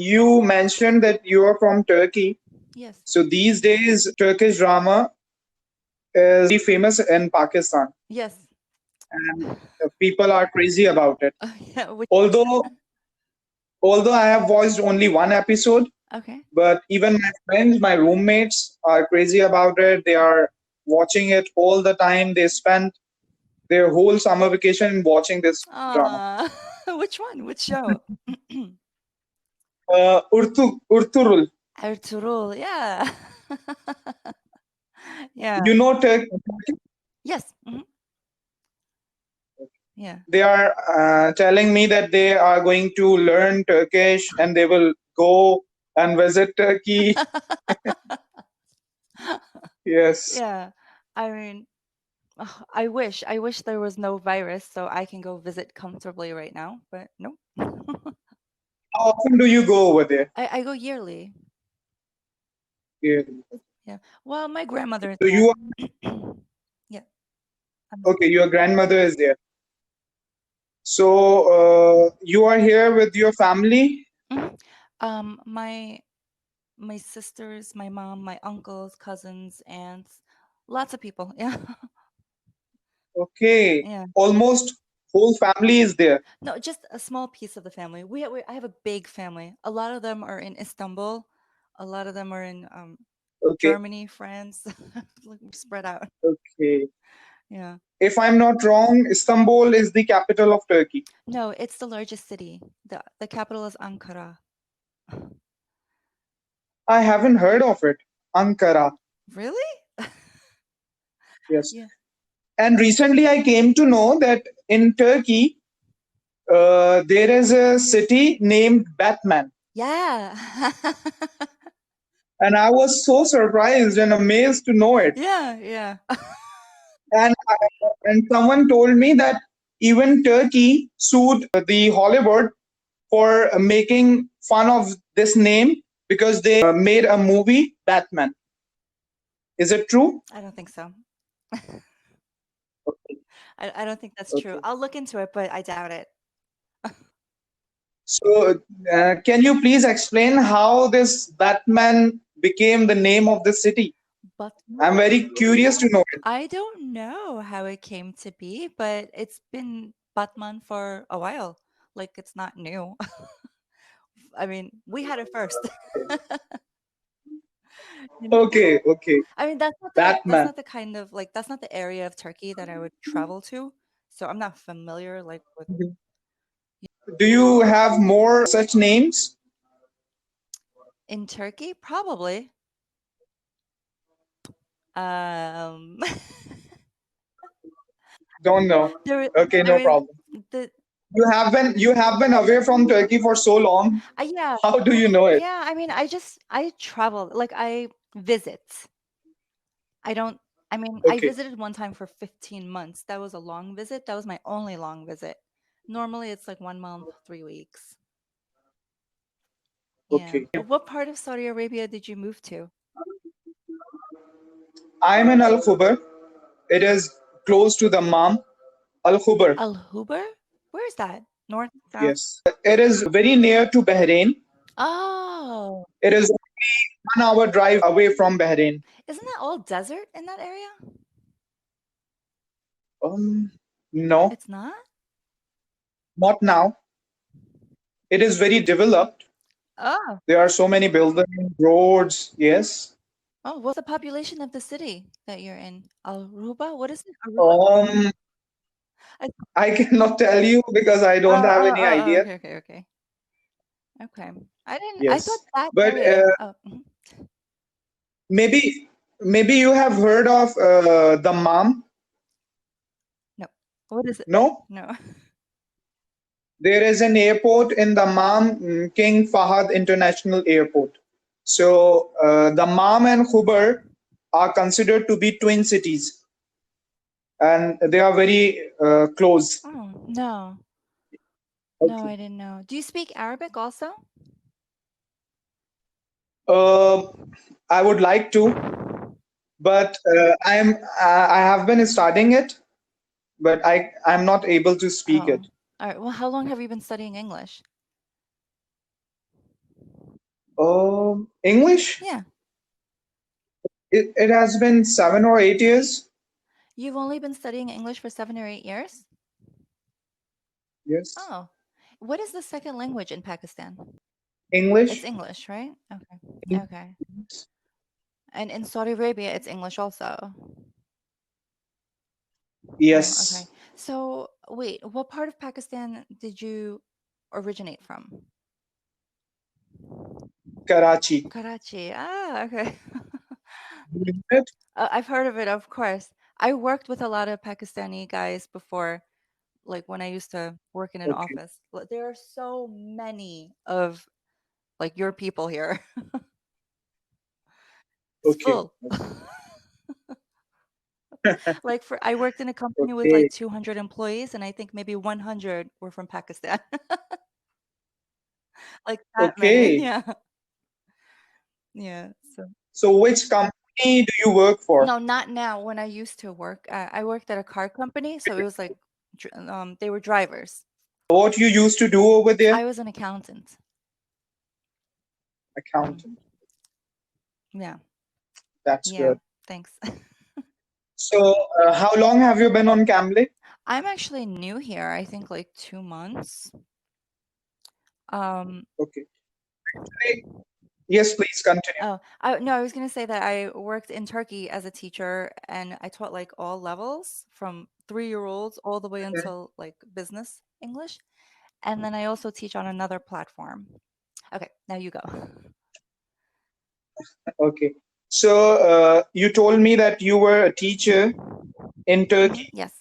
you mentioned that you are from Turkey. Yes. So these days, Turkish drama is very famous in Pakistan, Yes. and people are crazy about it. Oh, yeah. Which one? Although, although I have watched only one episode, Okay. but even my friends, my roommates are crazy about it. They are watching it all the time. They spend their whole summer vacation watching this drama. Which one? Which show? Urturul. Ertugrul. Yeah. Yeah. You know Turkey? Yes. Yeah. They are telling me that they are going to learn Turkish and they will go and visit Turkey. Yes. Yeah. I mean, ugh, I wish there was no virus so I can go visit comfortably right now, but no. How often do you go over there? I go yearly. Yeah. Yeah. Well, my grandmother is So you are, there. Yeah. okay, your grandmother is there. So you are here with your family? Mhm. My sisters, my mom, my uncles, cousins, aunts, lots of people. Yeah. Okay. Yeah. Almost whole family is there. No, just a small piece of the family. I have a big family. A lot of them are in Istanbul. A lot of them are in Okay. Germany, France. Like, we're spread out. Okay. Yeah. If I'm not wrong, Istanbul is the capital of Turkey. No, it's the largest city. The capital is Ankara. I haven't heard of it. Ankara. Really? Yes. Yeah. And recently I came to know that in Turkey, there is a city named Batman. Yeah. And I was so surprised and amazed to know it. Yeah, yeah. And someone told me that even Turkey sued the Hollywood for making fun of this name because they made a movie, Batman. Is it true? I don't think so. Okay. I don't think that's true. Okay. I'll look into it, but I doubt it. So, can you please explain how this Batman became the name of the city? But I'm very curious to know it. I don't know how it came to be, but it's been Batman for a while. Like, it's not new. I mean, we had it first. You know? Okay, okay. I mean, that's Batman. not the kind of like that's not the area of Turkey that I would travel to. So I'm not familiar like with Do you have more such names? in Turkey, probably. Um Don't know. there Okay, I no mean problem. the You have been away from Turkey for so long. yeah, How do you know it? yeah, I mean, I travel, like I visit. I don't I mean, I Okay, visited one time for 15 months. That was a long visit. That was my only long visit. Normally it's like 1 month, 3 weeks. Yeah. okay. What part of Saudi Arabia did you move to? I'm in Al Khubar. It is close to the Mam. Al Khubar. Al Hubar? Where is that? North, south? Yes. It is very near to Bahrain. Oh, It is only 1 hour drive away from Bahrain. isn't that all desert in that area? Um, no, It's not? not now. It is very developed. Oh. There are so many buildings, roads. Yes. Oh, what's the population of the city that you're in? Aruba? What is it? Aruba? Um, I, I cannot tell you because I don't have any idea. okay, okay, okay. Okay. I thought Yes, that but area. Oh, maybe maybe you have heard of the Mam. no. What is it? No, No. there is an airport in the Mam, King Fahad International Airport. So the Mam and Khubar are considered to be twin cities, and they are very close. Oh, no. No, Okay. I didn't know. Do you speak Arabic also? Uh, I would like to, but I have been studying it, but I'm not able to speak Oh. it. All right. Well, how long have you been studying English? English. Yeah. It has been 7 or 8 years. You've only been studying English for 7 or 8 years? Yes, Oh. What is the second language in Pakistan? It's English. English, right? Okay. Okay. And in Saudi Arabia, it's English also. Oh, okay. Yes, So, wait, what part of Pakistan did you originate from? Karachi. Karachi. Ah, okay. You know it? I've heard of it, of course. I worked with a lot of Pakistani guys before, like when I used to work in an Okay, office. There are so many of like your people here. It's okay, full. Like for I worked in a company with okay, like 200 employees, and I think maybe 100 were from Pakistan. Like that many. okay. Yeah. Yeah. So So, which company do you work for? no, not now. When I used to work, I worked at a car company, so it was like they were drivers. What you used to do over there? I was an accountant. Mhm. Accountant. Yeah. That's Yeah. good. Thanks. So, how long have you been on Cambly? I'm actually new here. I think like 2 months. Um, Okay. Hey, yes, please continue. oh, no, I was gonna say that I worked in Turkey as a teacher and I taught like all levels from 3-year-olds all the way Mhm. until like business English. And then I also teach on another platform. Okay, now you go. Okay. So, you told me that you were a teacher in Turkey. Yes,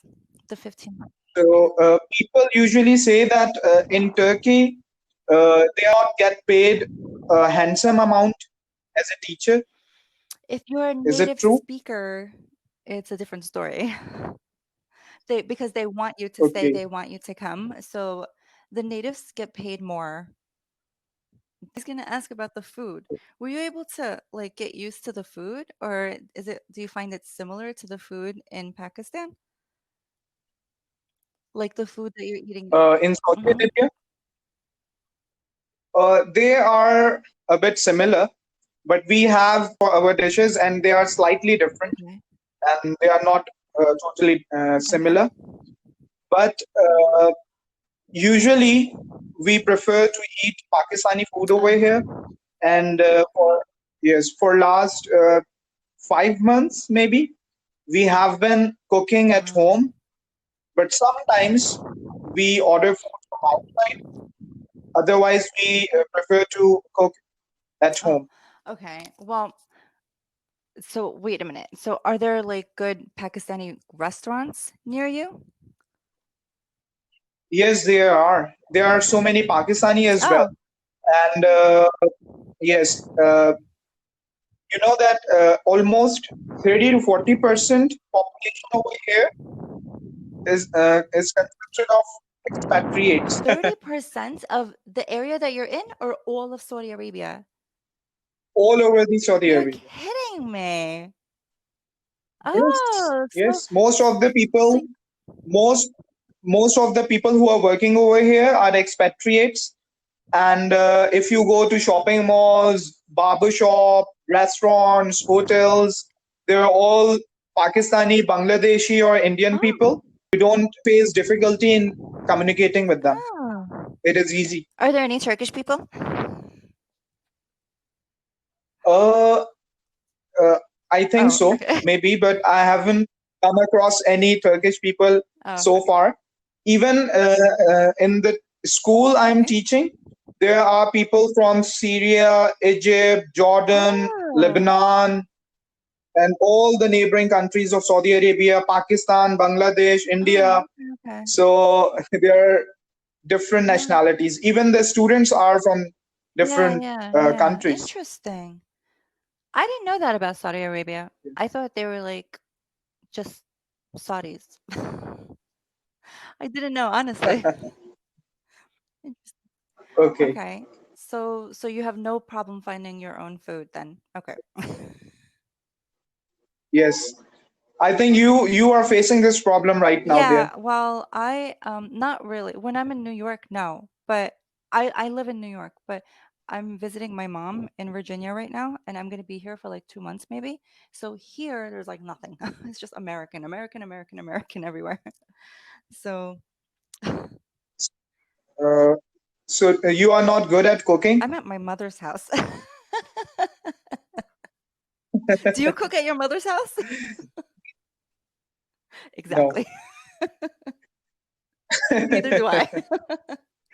the 15 months. So, people usually say that in Turkey, they don't get paid a handsome amount as a teacher. If you're a Is it native true? speaker, it's a different story. Because they want you to stay, Okay. they want you to come. So the natives get paid more. I was gonna ask about the food. Were you able to like get used to the food, or do you find it similar to the food in Pakistan? Like the food that you're eating there? In Saudi Mm-hmm. Arabia, they are a bit similar, but we have for our dishes, and they are slightly different, Okay. and they are not totally Okay. similar. But usually, we prefer to eat Pakistani food over here, Oh. and for last 5 months maybe, we have been cooking at home, Mm. but sometimes we order food from outside. Otherwise, we prefer to cook at Oh. home. Okay. Well, so wait a minute. So are there like good Pakistani restaurants near you? Yes, there are. There are so many Pakistani as well, Oh. and yes, you know that almost 30 to 40% population over here is consisted of expatriates 30% of the area that you're in or all of Saudi Arabia? all over the Saudi You're Arabia. kidding me. Yes, Oh, so yes. Most of the so people, most most of the people who are working over here are expatriates. And if you go to shopping malls, barber shop, restaurants, hotels, they're all Pakistani, Bangladeshi, or Indian oh, people. You don't face difficulty in communicating with them. oh. It is easy. Are there any Turkish people? Uh, uh, I think Oh, so, okay. maybe, but I haven't come across any Turkish people Oh, so far. Even in the school I'm okay. teaching, there are people from Syria, Egypt, Jordan, Oh, Lebanon, and all the neighboring countries of Saudi Arabia, Pakistan, Bangladesh, oh, India. okay, okay. So there are different Oh, nationalities. Even the students are from yeah, different yeah, yeah. countries. Interesting. I didn't know that about Saudi Arabia. I thought they were like just Saudis. I didn't know, honestly. Interesting. Okay. Okay. So you have no problem finding your own food then. Okay. Yes. I think you are facing this problem right now there. Yeah, well, I not really. When I'm in New York, no. But I live in New York, but I'm visiting my mom in Virginia right now, and I'm going to be here for like 2 months maybe. So here, there's like nothing. It's just American, American, American, American everywhere. So Uh, so you are not good at cooking? I'm at my mother's house. Do you cook at your mother's house? No. Exactly. Neither do I.